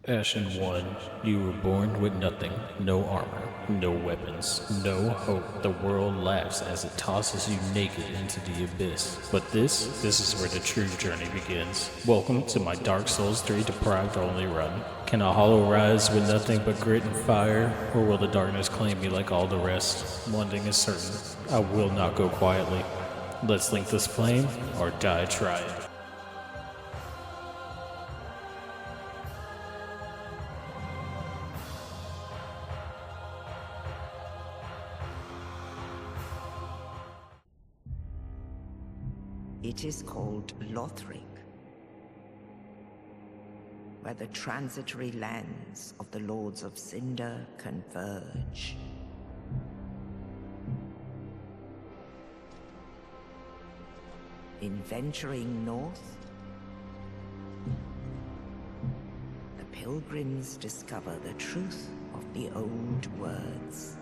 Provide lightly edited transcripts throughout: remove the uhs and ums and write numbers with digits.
Ashen One, you were born with nothing, no armor, no weapons, no hope. The world laughs as it tosses you naked into the abyss. But this is where the true journey begins. Welcome to my Dark Souls 3 Deprived Only run. Can a hollow rise with nothing but grit and fire, or will the darkness claim me like all the rest? One thing is certain, I will not go quietly. Let's link this flame, or die trying. It is called Lothric, where the transitory lands of the Lords of Cinder converge. In venturing north, the pilgrims discover the truth of the old words.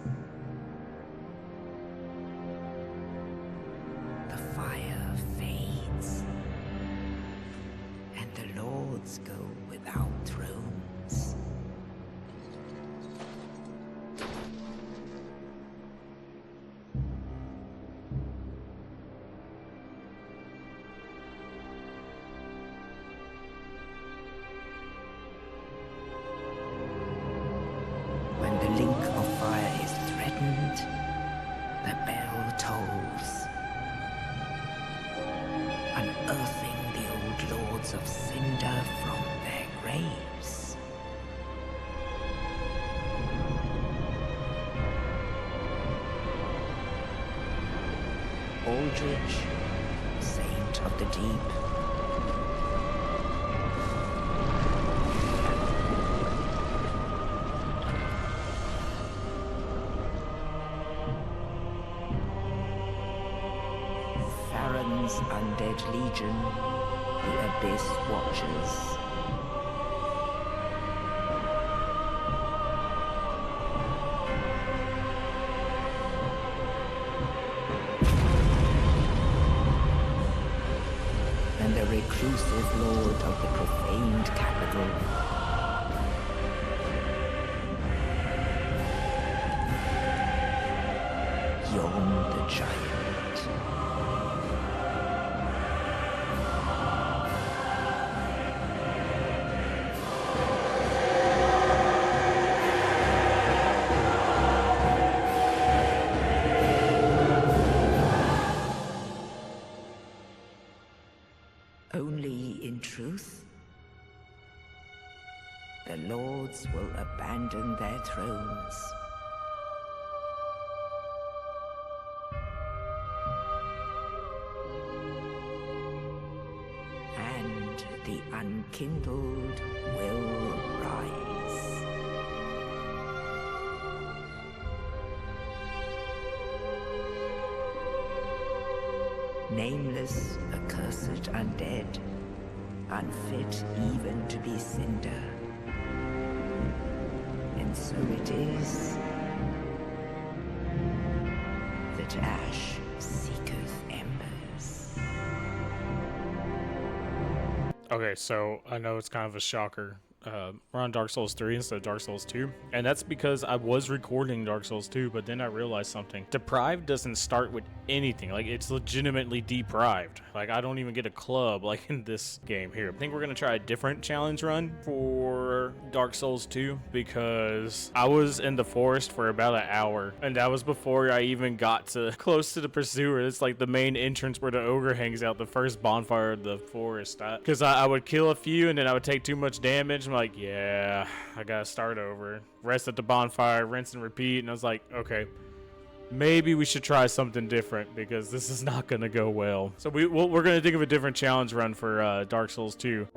The fire fades, and the lords go without thrones. When the link of fire is threatened, the bell tolls, unearthing the old lords of Cinder from their graves. Aldrich, saint of the deep, Farron's undead legion, the Abyss Watchers. And the reclusive lord of the profaned capital. Yon the giant. Only in truth, the lords will abandon their thrones. And the unkindled will rise. Nameless, accursed undead, unfit even to be cinder. And so it is that ash seeketh embers. Okay, so I know it's kind of a shocker. We're on Dark Souls 3 instead of Dark Souls 2. And that's because I was recording Dark Souls 2, but then I realized something. Deprived doesn't start with anything. Like, it's legitimately deprived. Like, I don't even get a club like in this game here. I think we're going to try a different challenge run for Dark Souls 2 because I was in the forest for about an hour. And that was before I even got to close to the pursuer. It's like the main entrance where the ogre hangs out, the first bonfire of the forest. Because I would kill a few and then I would take too much damage. I'm like, yeah, I gotta start over. Rest at the bonfire, rinse and repeat. And I was like, okay, maybe we should try something different because this is not gonna go well. So we're gonna think of a different challenge run for Dark Souls 2.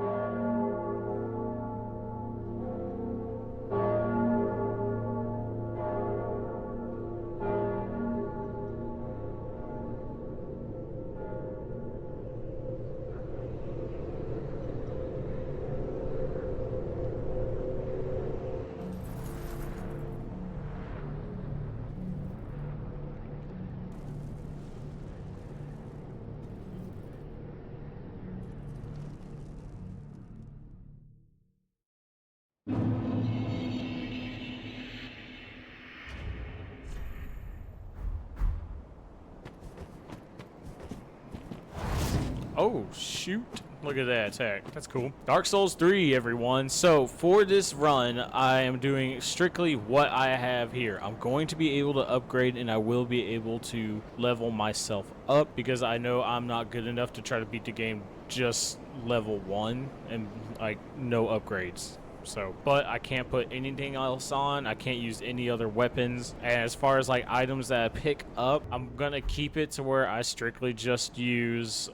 Oh, shoot. Look at that attack. That's cool. Dark Souls 3, everyone. So, for this run, I am doing strictly what I have here. I'm going to be able to upgrade, and I will be able to level myself up, because I know I'm not good enough to try to beat the game just level 1 and, like, no upgrades. So, but I can't put anything else on. I can't use any other weapons. And as far as like items that I pick up, I'm gonna keep it to where I strictly just use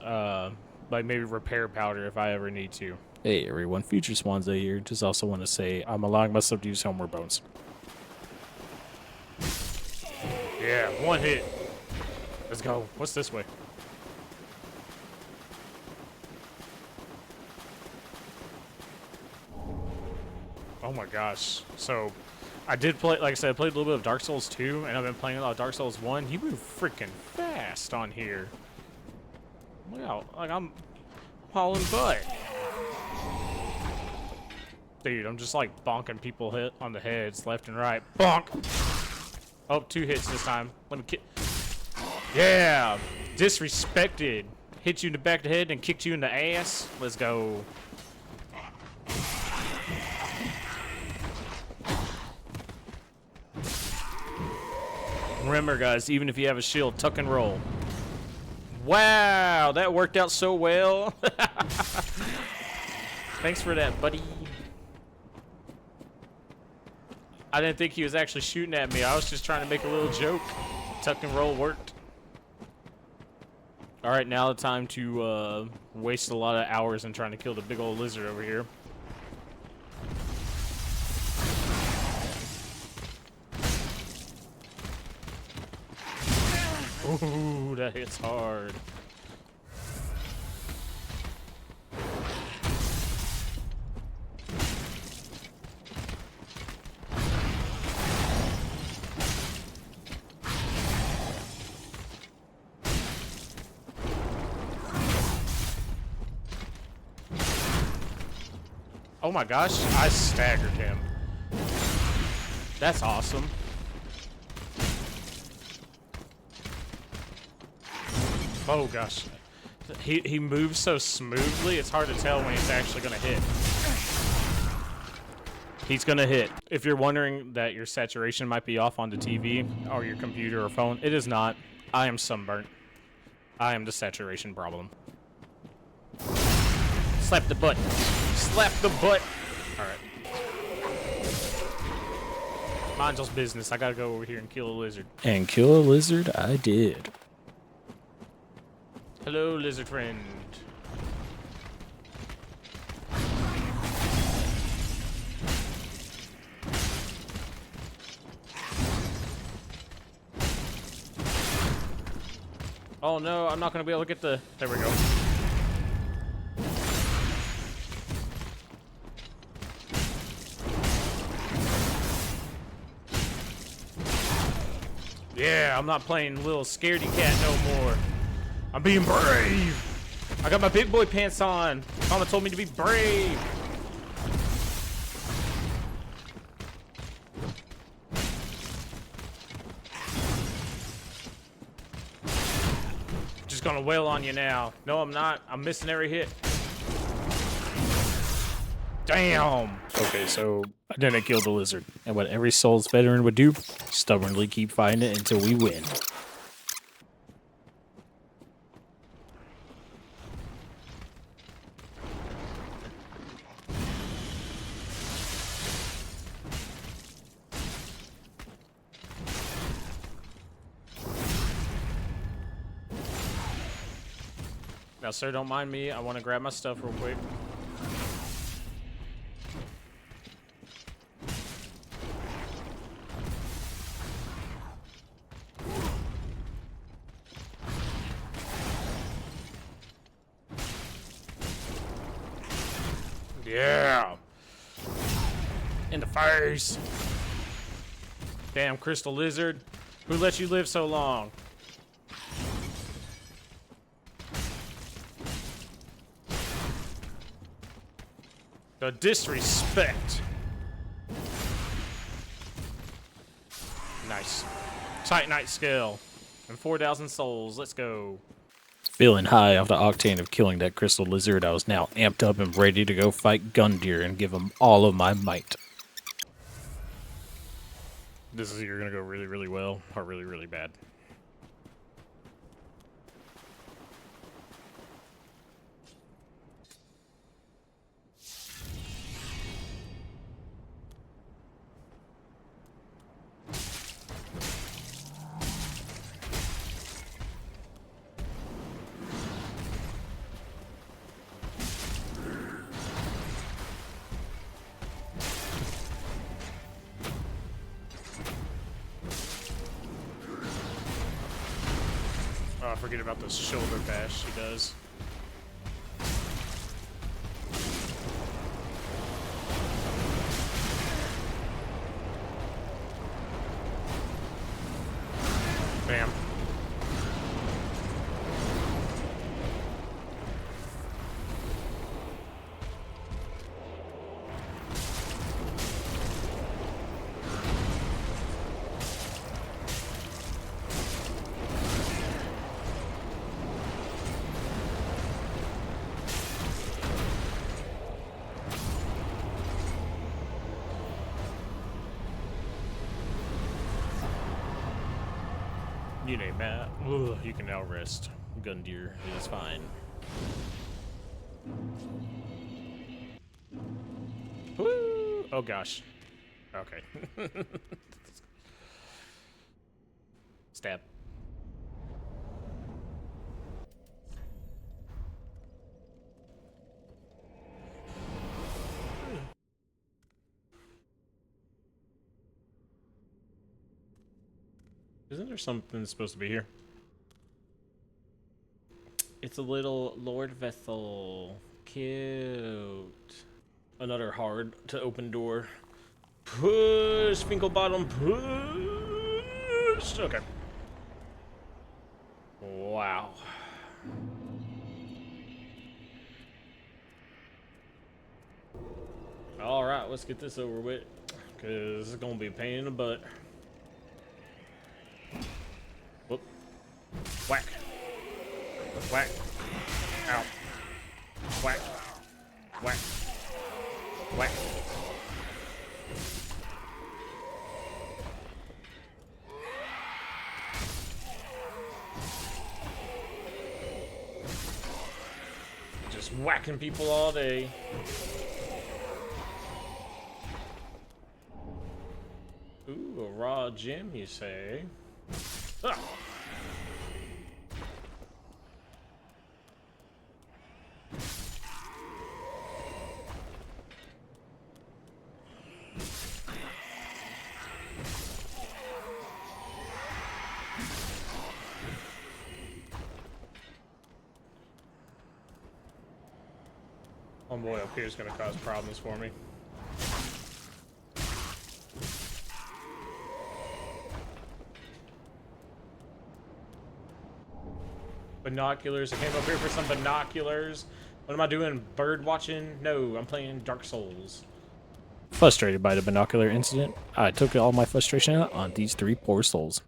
like maybe repair powder if I ever need to. Hey everyone, Future Swanza here. Just also want to say I'm allowing myself to use homeward bones. Yeah, one hit. Let's go. What's this way? Oh my gosh. So, I did play, like I said, I played a little bit of Dark Souls 2, and I've been playing a lot of Dark Souls 1. You move freaking fast on here. Look out, like I'm hauling butt. Dude, I'm just like bonking people hit on the heads left and right. Bonk! Oh, 2 hits this time. Let me yeah! Disrespected. Hit you in the back of the head and kicked you in the ass. Let's go. Remember, guys, even if you have a shield, tuck and roll. Wow, that worked out so well. Thanks for that, buddy. I didn't think he was actually shooting at me. I was just trying to make a little joke. Tuck and roll worked. All right, now the time to waste a lot of hours in trying to kill the big old lizard over here. Ooh, that hits hard. Oh my gosh, I staggered him. That's awesome. Oh gosh, he moves so smoothly, it's hard to tell when he's actually gonna hit. He's gonna hit. If you're wondering that your saturation might be off on the TV or your computer or phone, it is not. I am sunburnt. I am the saturation problem. Slap the butt. Slap the butt. All right. Mind y'all's business. I gotta go over here and kill a lizard. And kill a lizard I did. Hello, lizard friend. Oh no, I'm not gonna be able to get the... There we go. Yeah, I'm not playing little scaredy cat no more. I'm being brave. I got my big boy pants on. Mama told me to be brave. Just gonna wail on you now. No, I'm not. I'm missing every hit. Damn. Okay, so I didn't kill the lizard. And what every Souls veteran would do, stubbornly keep fighting it until we win. Now, sir, don't mind me. I want to grab my stuff real quick. Yeah. In the face. Damn, crystal lizard. Who let you live so long? The disrespect. Nice. Titanite skill. And 4,000 souls. Let's go. Feeling high off the octane of killing that crystal lizard, I was now amped up and ready to go fight Gundyr and give him all of my might. This is either going to go really, really well or really, really bad. Oh, I forget about the shoulder bash she does. Bam. You name that. Ugh, you can now rest. Gundyr is fine. Woo! Oh gosh. Okay. Stab. Isn't there something supposed to be here? It's a little Lord Vessel. Cute. Another hard to open door. Push, Finkelbottom, push. Okay. Wow. All right, let's get this over with, because it's gonna be a pain in the butt. Whoop. Whack. Whack. Ow. Whack. Whack. Whack. Just whacking people all day. Ooh, a raw gem, you say? Ah. Homeboy up here is going to cause problems for me. Binoculars. I came up here for some binoculars. What am I doing? Bird watching? No, I'm playing Dark Souls. Frustrated by the binocular incident, I took all my frustration out on these three poor souls.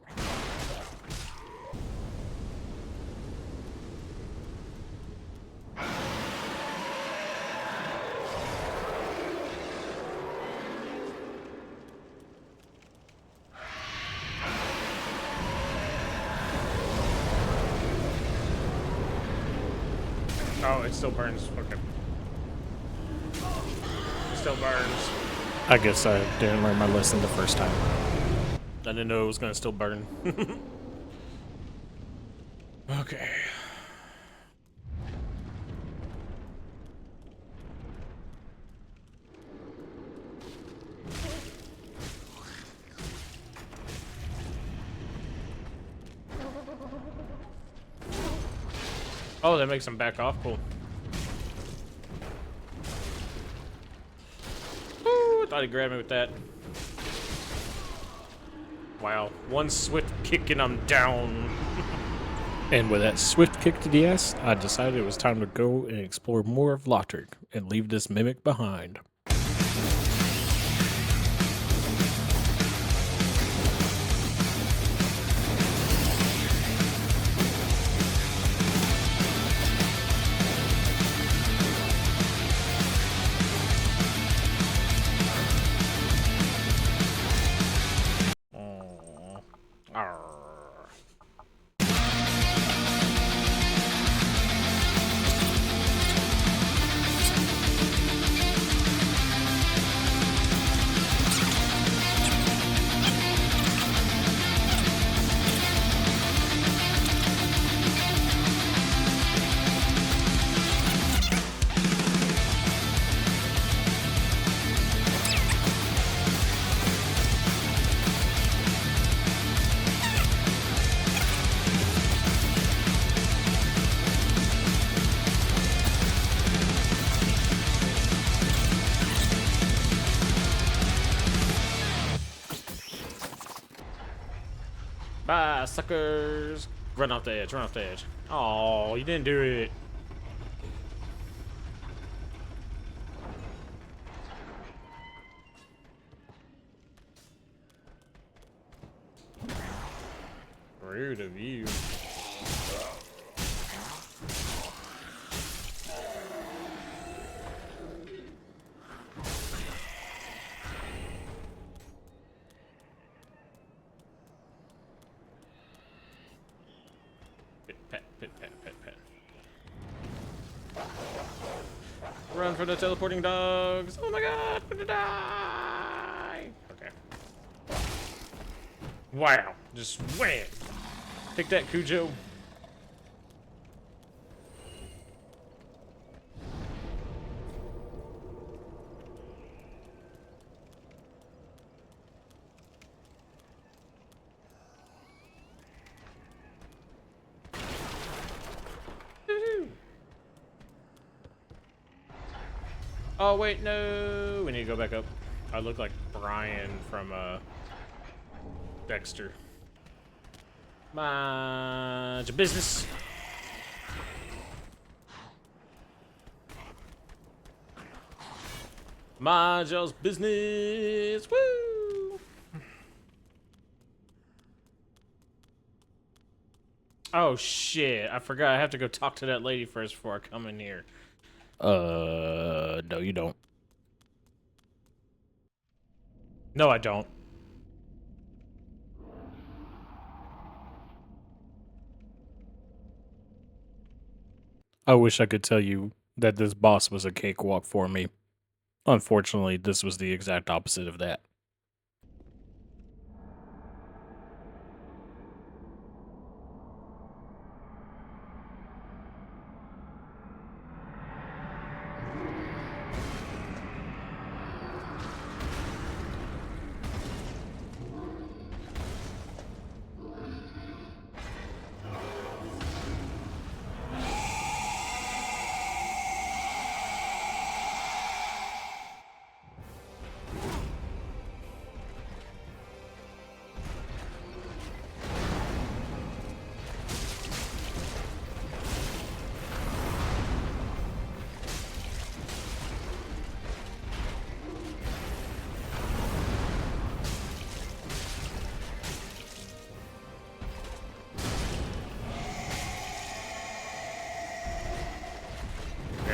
Oh, it still burns. Okay. It still burns. I guess I didn't learn my lesson the first time. I didn't know it was going to still burn. Okay. Oh, that makes him back off. Cool. Ooh, I thought he'd grab me with that. Wow. One swift kick and I'm down. And with that swift kick to the ass, I decided it was time to go and explore more of Lothric and leave this mimic behind. Arr. Bye, suckers. Run off the edge, run off the edge. Oh, you didn't do it. Rude of you. Pet, pet, pet, pet, pet. Run for the teleporting dogs. Oh my god, I'm gonna die. Okay. Wow, just wham. Take that, Cujo. Oh wait, no, we need to go back up. I look like Brian from Dexter. Mind your business. Mind your business. Woo! Oh shit! I forgot. I have to go talk to that lady first before I come in here. No, you don't. No, I don't. I wish I could tell you that this boss was a cakewalk for me. Unfortunately, this was the exact opposite of that.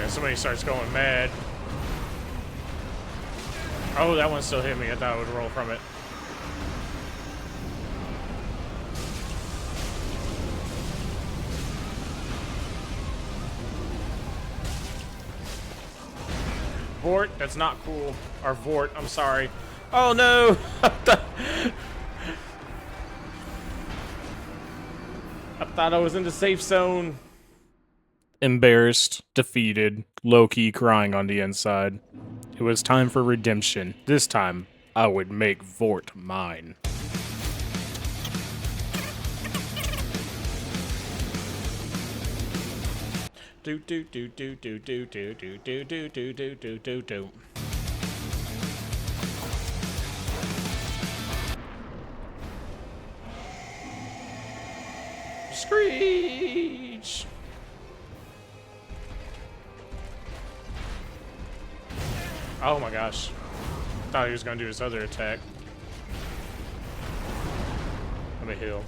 Somebody starts going mad. Oh, that one still hit me. I thought I would roll from it. Vordt, that's not cool. Or Vordt, I'm sorry. Oh no! I thought I was in the safe zone. Embarrassed, defeated, low-key crying on the inside. It was time for redemption. This time, I would make Vordt mine. Do do do do do do do do do do do do do do do. Screech! Oh my gosh. Thought he was gonna do his other attack. Let me heal.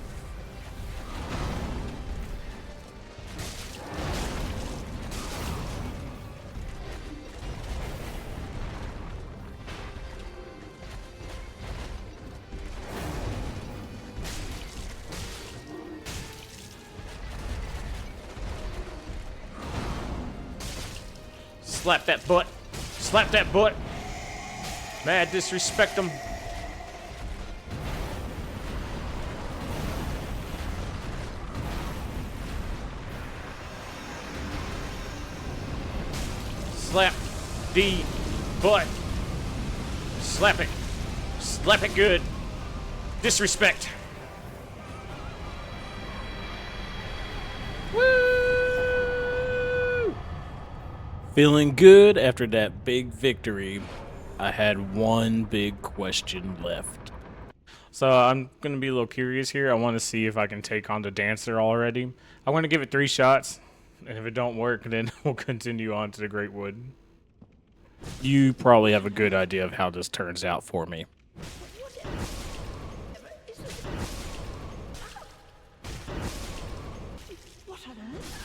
Slap that butt. Slap that butt. Mad disrespect them. Slap the butt. Slap it. Slap it good. Disrespect. Woo! Feeling good after that big victory. I had one big question left. So I'm going to be a little curious here. I want to see if I can take on the dancer already. I want to give it 3 shots. And if it don't work, then we'll continue on to the Greatwood. You probably have a good idea of how this turns out for me. What on earth?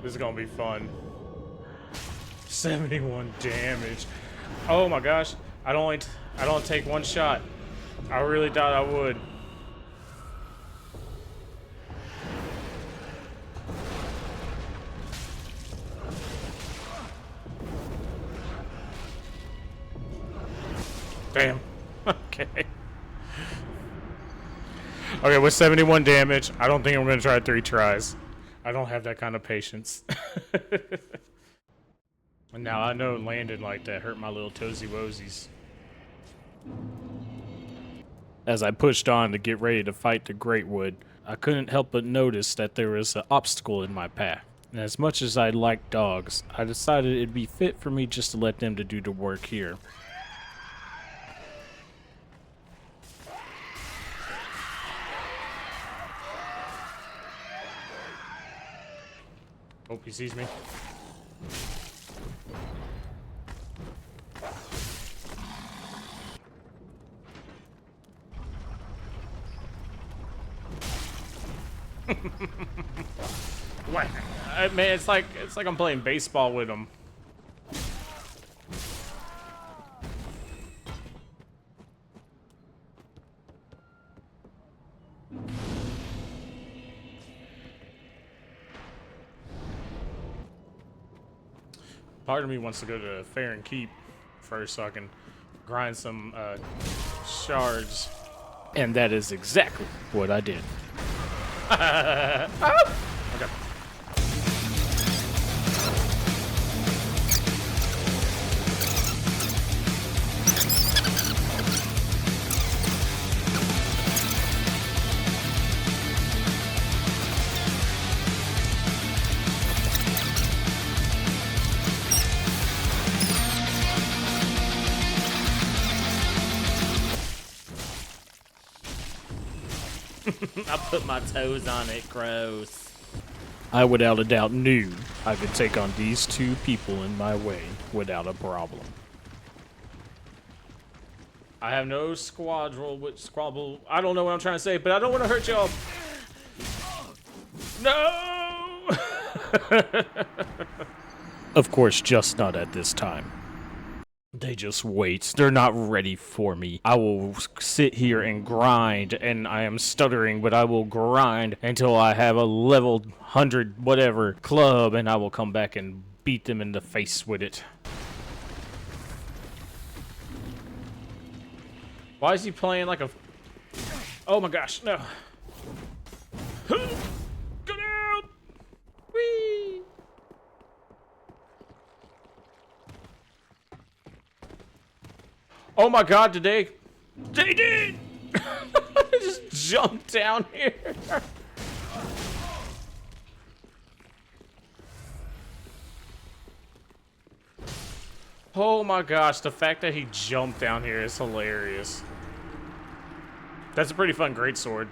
This is gonna be fun. 71 damage. Oh my gosh. I don't take 1 shot. I really thought I would. Damn. Okay. Okay, with 71 damage, I don't think I'm gonna try 3 tries. I don't have that kind of patience. And now I know landing like that hurt my little toesy woesies. As I pushed on to get ready to fight the Greatwood, I couldn't help but notice that there was an obstacle in my path. And as much as I like dogs, I decided it'd be fit for me just to let them to do the work here. Hope he sees me. What? Man, it's like I'm playing baseball with him. Part of me wants to go to Fair and Keep first so I can grind some shards. And that is exactly what I did. Okay. I put my toes on it, gross. I without a doubt knew I could take on these 2 people in my way without a problem. I have no squabble with squabble. I don't know what I'm trying to say, but I don't want to hurt y'all. No! Of course, just not at this time. They just wait. They're not ready for me. I will sit here and grind, and I am stuttering, but I will grind until I have a level 100 whatever club, and I will come back and beat them in the face with it. Why is he playing like a... Oh my gosh, no. Go down! Whee! Oh my god, did they did! Just jumped down here. Oh my gosh, the fact that he jumped down here is hilarious. That's a pretty fun greatsword.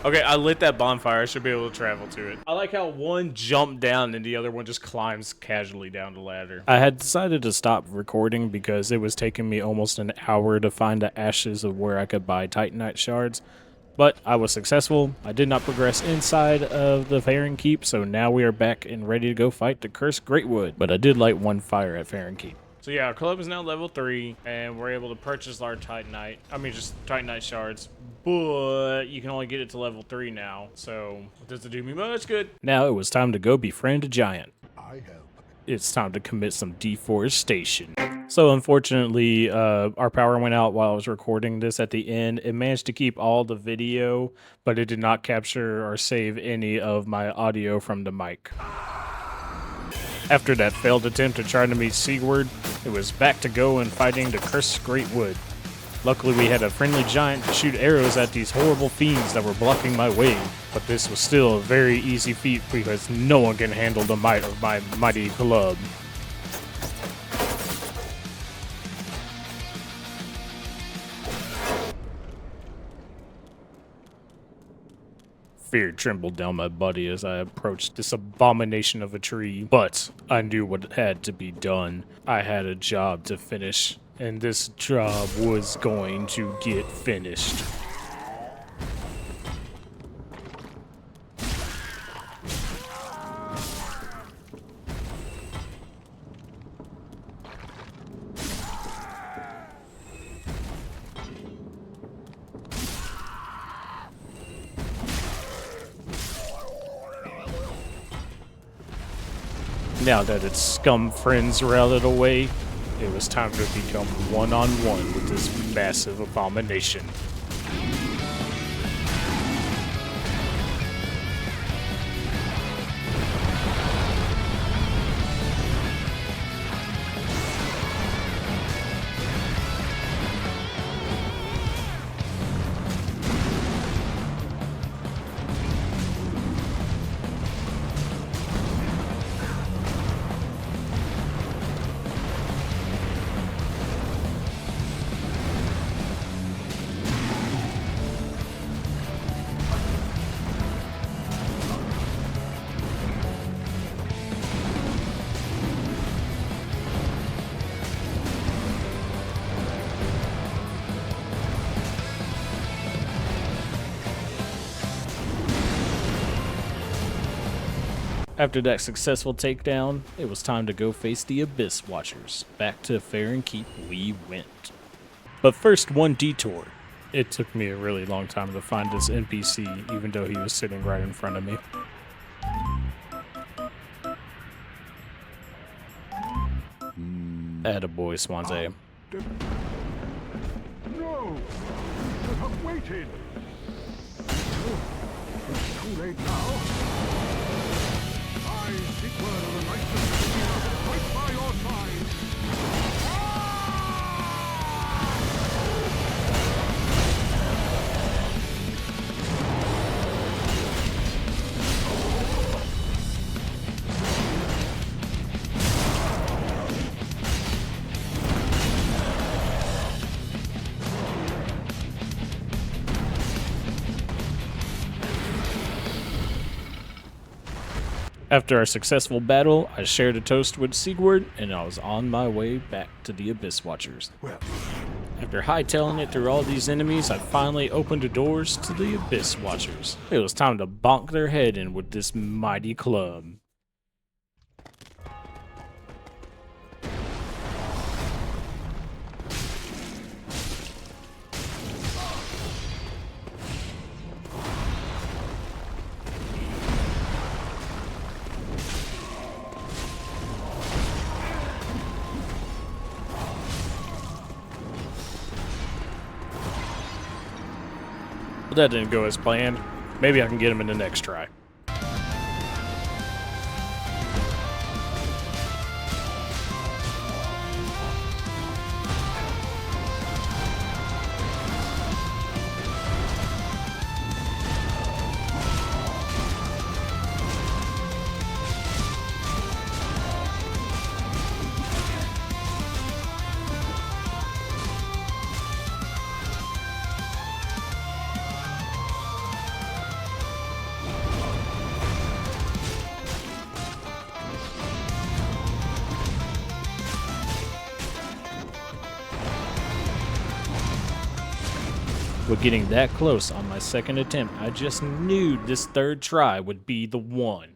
Okay, I lit that bonfire. I should be able to travel to it. I like how one jumped down and the other one just climbs casually down the ladder. I had decided to stop recording because it was taking me almost an hour to find the ashes of where I could buy Titanite shards. But I was successful. I did not progress inside of the Farron Keep, so now we are back and ready to go fight the Cursed Greatwood. But I did light one fire at Farron Keep. So yeah, our club is now level 3, and we're able to purchase our Titanite. I mean, just Titanite shards. But you can only get it to level 3 now, so it doesn't do me much good. Now it was time to go befriend a giant. It's time to commit some deforestation. So unfortunately, our power went out while I was recording this at the end. It managed to keep all the video, but it did not capture or save any of my audio from the mic. After that failed attempt to try to meet SEIGWARD, it was back to go and fighting the Cursed Greatwood. Luckily we had a friendly giant to shoot arrows at these horrible fiends that were blocking my way, but this was still a very easy feat because no one can handle the might of my mighty club. Fear trembled down my body as I approached this abomination of a tree, but I knew what had to be done. I had a job to finish, and this job was going to get finished. Now that its scum friends were out of the way, it was time to become one-on-one with this massive abomination. After that successful takedown, it was time to go face the Abyss Watchers. Back to Farron Keep we went. But first, one detour. It took me a really long time to find this NPC, even though he was sitting right in front of me. Attaboy, Swansea. No! You have waited! It's too late now. I, SEIGWARD of the Knights of Virginia, fight by your side. After our successful battle, I shared a toast with SEIGWARD, and I was on my way back to the Abyss Watchers. After hightailing it through all these enemies, I finally opened the doors to the Abyss Watchers. It was time to bonk their head in with this mighty club. That didn't go as planned. Maybe I can get him in the next try. With getting that close on my second attempt, I just knew this third try would be the one.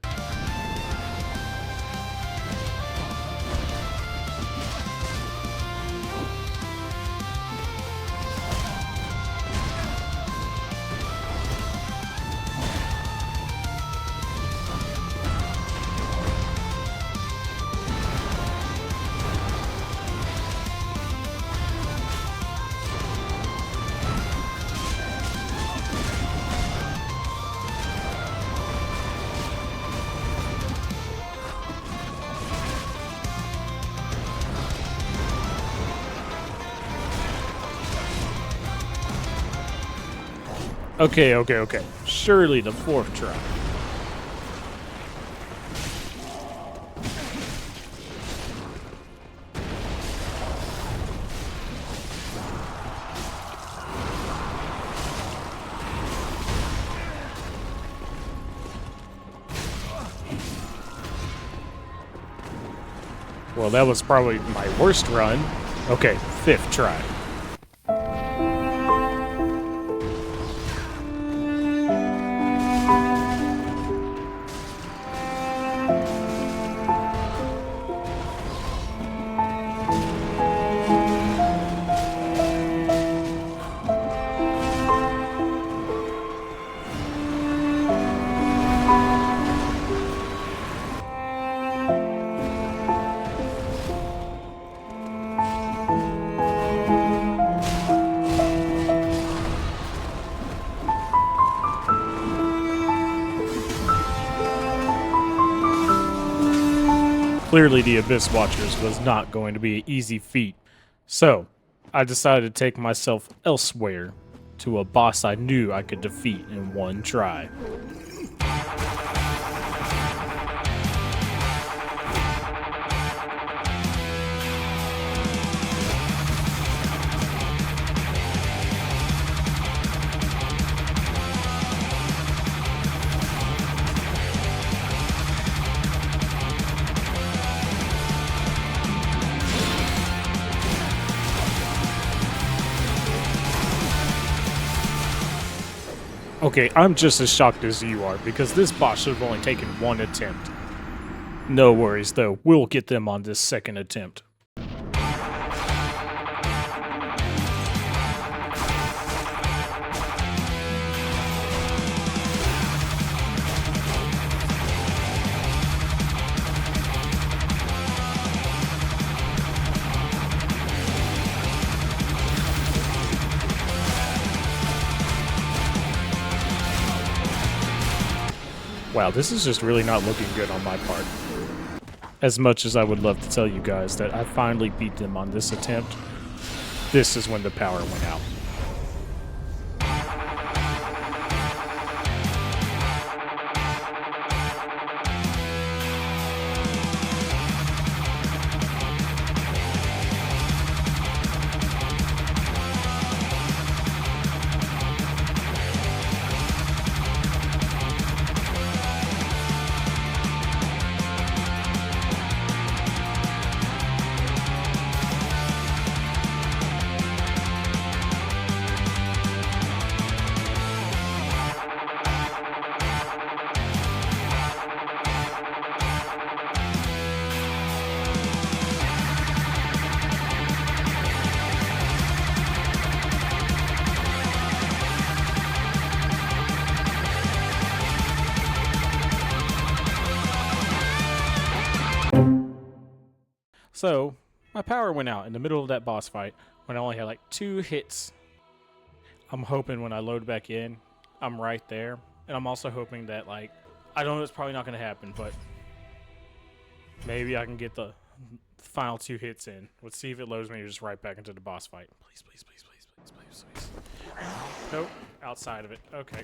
Okay. Surely the fourth try. Well, that was probably my worst run. Okay, fifth try. Clearly, the Abyss Watchers was not going to be an easy feat. So, I decided to take myself elsewhere to a boss I knew I could defeat in one try. Okay, I'm just as shocked as you are, because this boss should have only taken one attempt. No worries, though. We'll get them on this second attempt. Wow, this is just really not looking good on my part. As much as I would love to tell you guys that I finally beat them on this attempt, this is when the power went out. So, my power went out in the middle of that boss fight when I only had like 2 hits. I'm hoping when I load back in, I'm right there. And I'm also hoping that, like, I don't know, it's probably not going to happen, but maybe I can get the final 2 hits in. Let's see if it loads me just right back into the boss fight. Please. Nope, outside of it. Okay.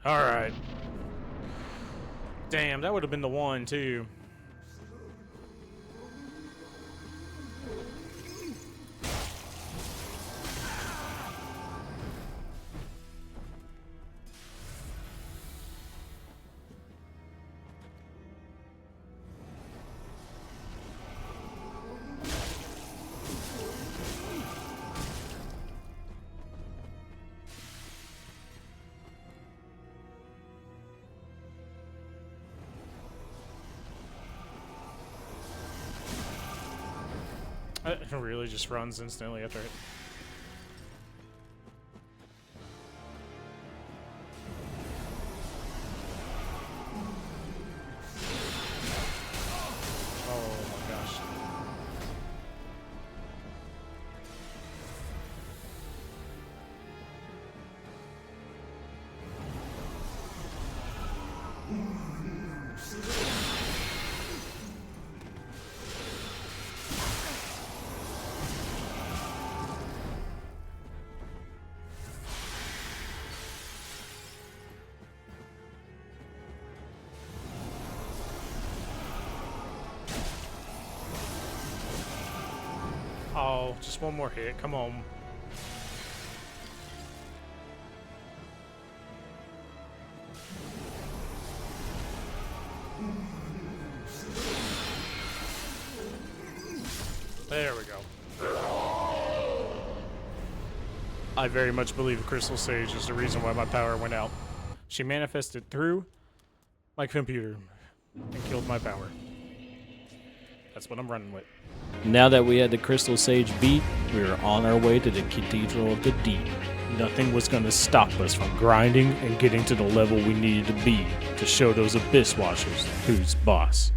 Alright. Damn, that would have been the one, too. It really just runs instantly after it. Oh my gosh. Oh, just one more hit. Come on. There we go. I very much believe Crystal Sage is the reason why my power went out. She manifested through my computer and killed my power. That's what I'm running with. Now that we had the Crystal Sage beat, we were on our way to the Cathedral of the Deep. Nothing was going to stop us from grinding and getting to the level we needed to be to show those Abyss Watchers who's boss.